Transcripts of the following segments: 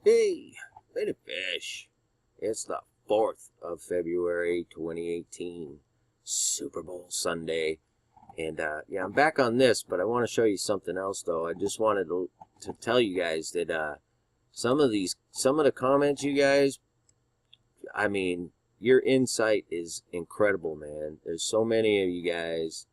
Hey, made a fish. It's the 4th of February 2018, Super Bowl Sunday. And yeah, I'm back on this, but I want to show you something else though. I just wanted to tell you guys that some of the comments you guys, I mean, your insight is incredible, man. There's so many of you guys.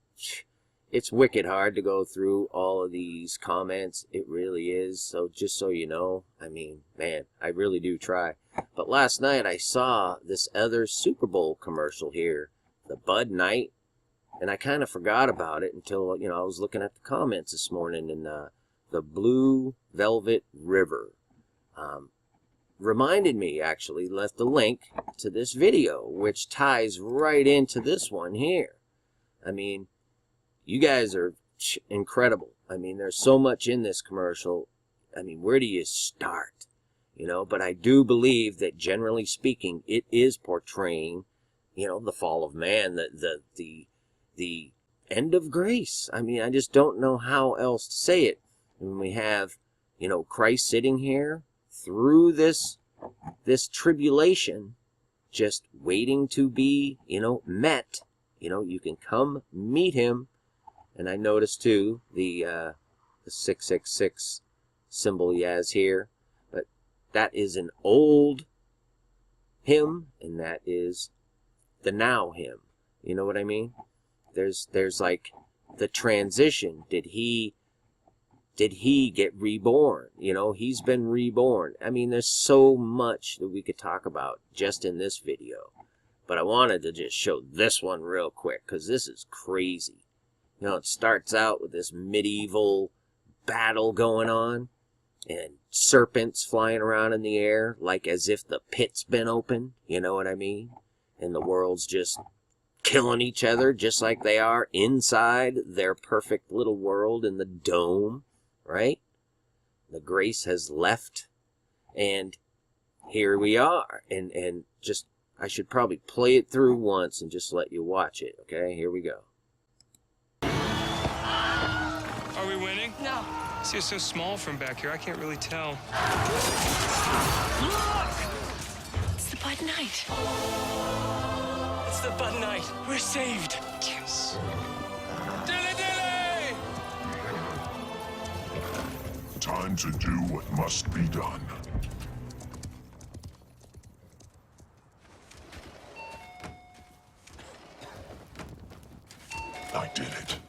It's wicked hard to go through all of these comments. It really is. So just so you know, I mean, man, I really do try. But last night I saw this other Super Bowl commercial here, the Bud Knight, and I kind of forgot about it until, you know, I was looking at the comments this morning, and the Blue Velvet River reminded me, actually, left the link to this video, which ties right into this one here. I mean, you guys are incredible. I mean, there's so much in this commercial. I mean, where do you start? You know, but I do believe that generally speaking, it is portraying, you know, the fall of man, the end of grace. I mean, I just don't know how else to say it. When we have, you know, Christ sitting here through this tribulation, just waiting to be, you know, met. You know, you can come meet him. And I noticed too the 666 symbol he has here, but that is an old hymn, and that is the now hymn. You know what I mean? There's like the transition. Did he get reborn? You know, he's been reborn. I mean, there's so much that we could talk about just in this video, but I wanted to just show this one real quick because this is crazy. You know, it starts out with this medieval battle going on, and serpents flying around in the air, like as if the pit's been open, you know what I mean? And the world's just killing each other, just like they are inside their perfect little world in the dome, right? The grace has left, and here we are. And just, I should probably play it through once and just let you watch it, okay? Here we go. Are we winning? No. See, it's so small from back here, I can't really tell. Look! It's the Bud Knight. It's the Bud Knight. We're saved. Yes. Dilly dilly! Time to do what must be done. I did it.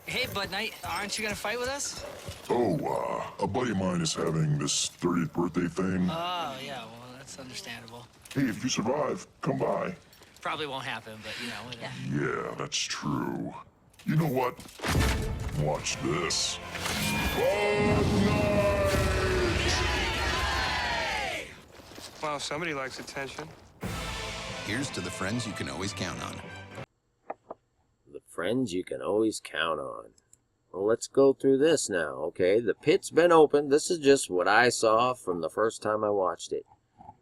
Hey, Bud Knight, aren't you gonna fight with us? Oh, a buddy of mine is having this 30th birthday thing. Oh, yeah, well, that's understandable. Hey, if you survive, come by. Probably won't happen, but, you know. Yeah, that's true. You know what? Watch this. Wow, somebody likes attention. Here's to the friends you can always count on. Friends you can always count on. Well, let's go through this now, okay? The pit's been opened. This is just what I saw from the first time I watched it.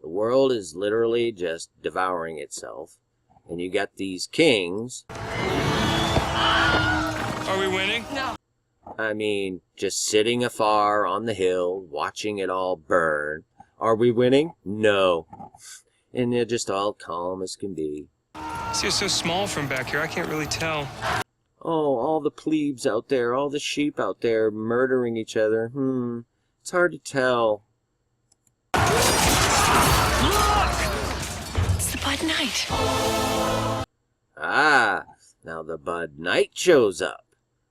The world is literally just devouring itself. And you got these kings. Are we winning? No. I mean, just sitting afar on the hill, watching it all burn. Are we winning? No. And they're just all calm as can be. See, it's so small from back here, I can't really tell. Oh, all the plebes out there, all the sheep out there murdering each other. It's hard to tell. Look! It's the Bud Knight. Ah, now the Bud Knight shows up.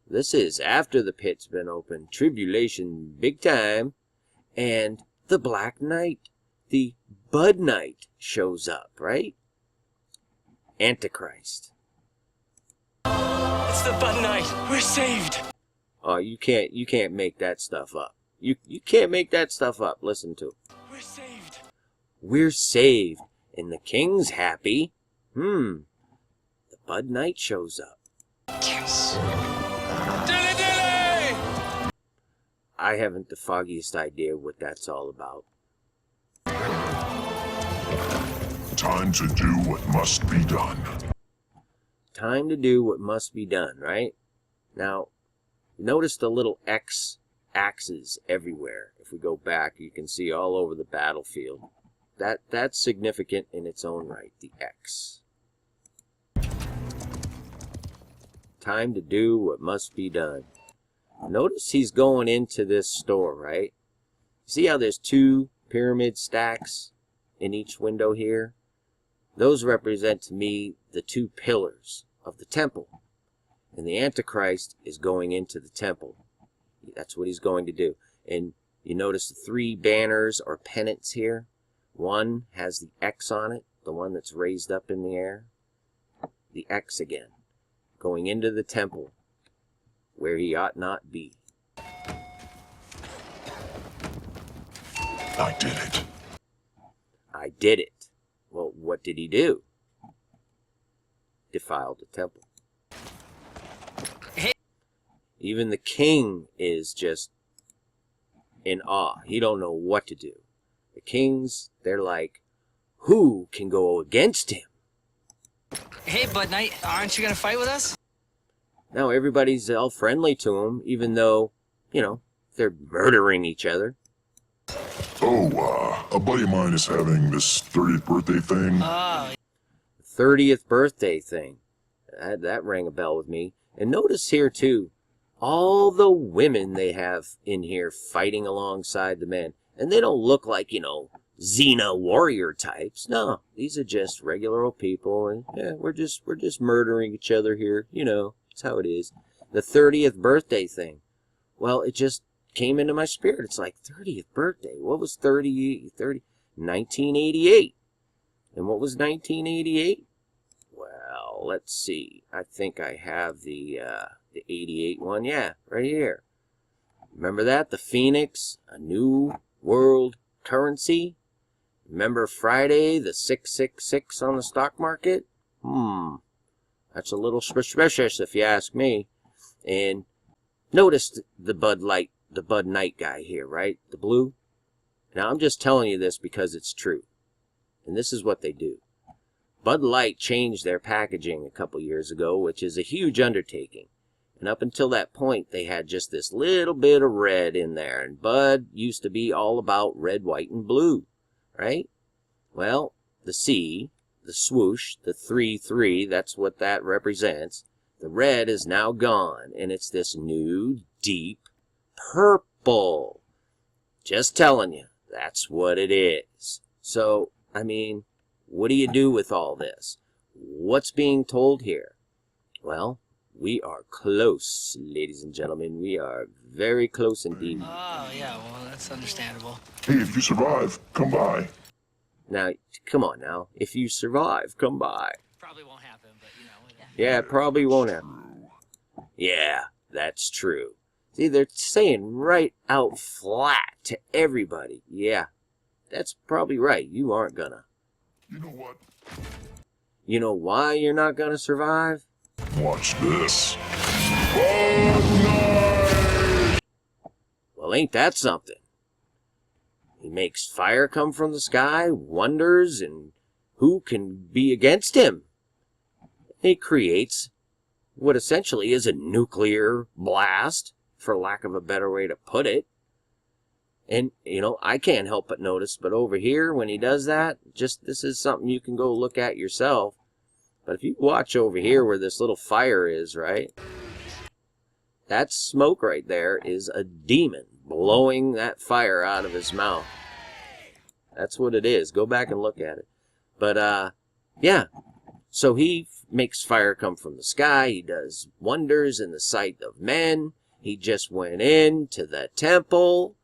This is after the pit's been opened. Tribulation big time. And the Black Knight, the Bud Knight, shows up, right? Antichrist. It's the Bud Knight. We're saved. Oh, you can't make that stuff up. You can't make that stuff up. Listen to it. We're saved. We're saved. And the king's happy. The Bud Knight shows up. Yes. Dilly dilly! I haven't the foggiest idea what that's all about. Time to do what must be done. Time to do what must be done, right? Now, notice the little X axes everywhere. If we go back, you can see all over the battlefield. That's significant in its own right, the X. Time to do what must be done. Notice he's going into this store, right? See how there's 2 pyramid stacks in each window here? Those represent to me the 2 pillars of the temple. And the Antichrist is going into the temple. That's what he's going to do. And you notice the 3 banners or pennants here. One has the X on it, the one that's raised up in the air. The X again, going into the temple where he ought not be. I did it. I did it. Well, what did he do? Defiled the temple. Even the king is just in awe. He don't know what to do. The kings, they're like, who can go against him? Hey, Bud Knight, aren't you gonna fight with us? Now everybody's all friendly to him, even though, you know, they're murdering each other. Oh, a buddy of mine is having this 30th birthday thing. Oh. 30th birthday thing. That rang a bell with me. And notice here, too, all the women they have in here fighting alongside the men. And they don't look like, you know, Xena warrior types. No, these are just regular old people. And yeah, we're just murdering each other here. You know, it's how it is. The 30th birthday thing. Well, it just came into my spirit. It's like 30th birthday. What was 1988. And what was 1988? Well, let's see. I think I have the 88 one. Yeah, right here. Remember that? The Phoenix, a new world currency. Remember Friday, the 666 on the stock market? That's a little suspicious if you ask me. And notice the Bud Knight guy here, right? The blue. Now I'm just telling you this because it's true. And this is what they do. Bud Light changed their packaging a couple years ago, which is a huge undertaking. And up until that point, they had just this little bit of red in there. And Bud used to be all about red, white, and blue, right? Well, the C, the swoosh, the 3-3, that's what that represents. The red is now gone, and it's this new, deep purple. Just telling you, that's what it is. So, I mean, what do you do with all this? What's being told here? Well, we are close, ladies and gentlemen. We are very close indeed. Oh, yeah, well, that's understandable. Hey, if you survive, come by. Now, come on now. If you survive, come by. Probably won't happen, but, you know. Yeah, it probably won't happen. Yeah, that's true. See, they're saying right out flat to everybody. Yeah, that's probably right. You aren't gonna. You know what? You know why you're not gonna survive? Watch this. Well, ain't that something? He makes fire come from the sky, wonders, and who can be against him? He creates what essentially is a nuclear blast, for lack of a better way to put it. And, you know, I can't help but notice, but over here, when he does that, just this is something you can go look at yourself. But if you watch over here where this little fire is, right? That smoke right there is a demon blowing that fire out of his mouth. That's what it is. Go back and look at it. But, yeah. So he makes fire come from the sky. He does wonders in the sight of men. He just went into the temple.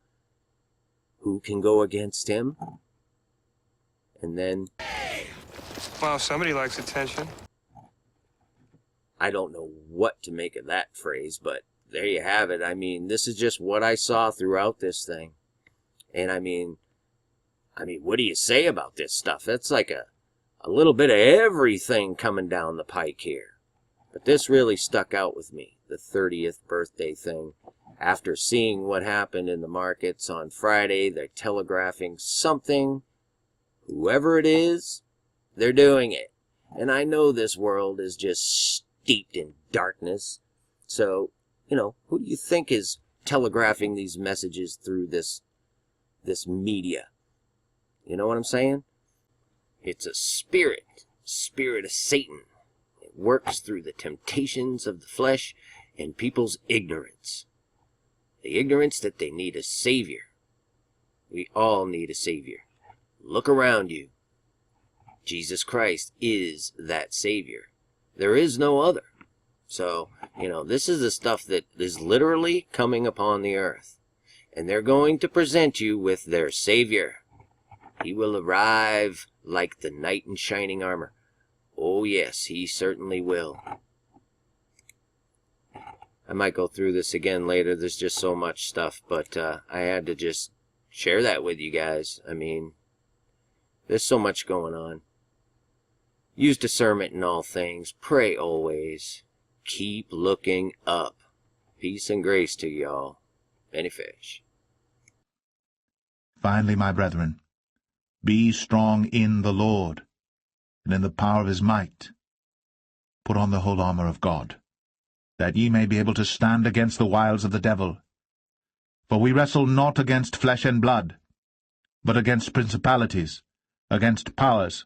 Who can go against him? And then... Wow, somebody likes attention. I don't know what to make of that phrase, but there you have it. I mean, this is just what I saw throughout this thing. And I mean, what do you say about this stuff? That's like a little bit of everything coming down the pike here. But this really stuck out with me, the 30th birthday thing. After seeing what happened in the markets on Friday, they're telegraphing something. Whoever it is, they're doing it. And I know this world is just steeped in darkness. So, you know, who do you think is telegraphing these messages through this media. You know what I'm saying? It's a spirit of Satan. It works through the temptations of the flesh and people's ignorance. The ignorance that they need a savior. We all need a savior. Look around you. Jesus Christ is that savior. There is no other. So, this is the stuff that is literally coming upon the earth. And they're going to present you with their savior. He will arrive like the knight in shining armor. Oh yes, he certainly will. I might go through this again later. There's just so much stuff, but I had to just share that with you guys. I mean, there's so much going on. Use discernment in all things. Pray always. Keep looking up. Peace and grace to y'all. Many fish. Finally, my brethren, be strong in the Lord, and in the power of his might. Put on the whole armor of God, that ye may be able to stand against the wiles of the devil. For we wrestle not against flesh and blood, but against principalities, against powers,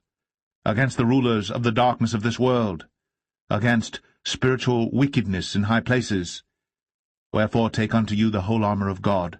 against the rulers of the darkness of this world, against spiritual wickedness in high places. Wherefore take unto you the whole armor of God,